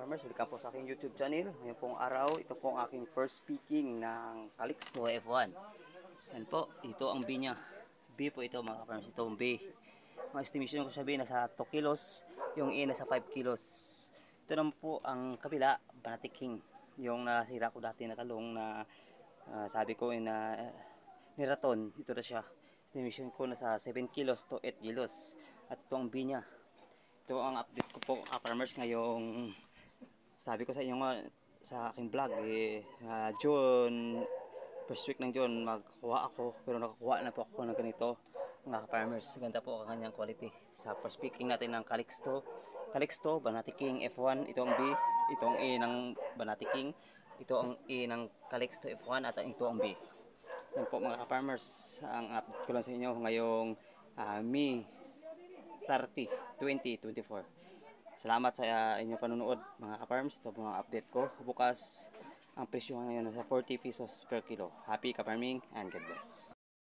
farmers, welcome po sa aking YouTube channel. Ngayon pong araw, ito po ang aking first picking ng Calixto F1. Yan po, ito ang B niya. B po ito mga farmers, ito ang B. Ang estimation ko sa B nasa 2 kilos, yung A nasa 5 kilos. Ito naman po ang kabila, Banati King. Yung nasira ko dati na talong na sabi ko na niraton, ito na siya. Estimation ko nasa 7 kilos to 8 kilos. At ito ang B niya. Ito ang update ko po farmers ngayong sabi ko sa inyo nga sa aking vlog June, first week ng June magkuha ako, pero nakakuha na po ako ng ganito mga farmers. Ganda po ang kanyang quality. Sa first picking natin ng Calixto Banati King F1, ito ang B, ito ang A ng Banati King, ito ang A ng Calixto F1 at ito ang B. Yan po mga farmers, ang update ko lang sa inyo ngayong May 30, 2024. Salamat sa inyong panunood mga ka-farms. Ito po mga update ko. Bukas ang presyo ngayon nasa 40 pesos per kilo. Happy ka-farming and God bless.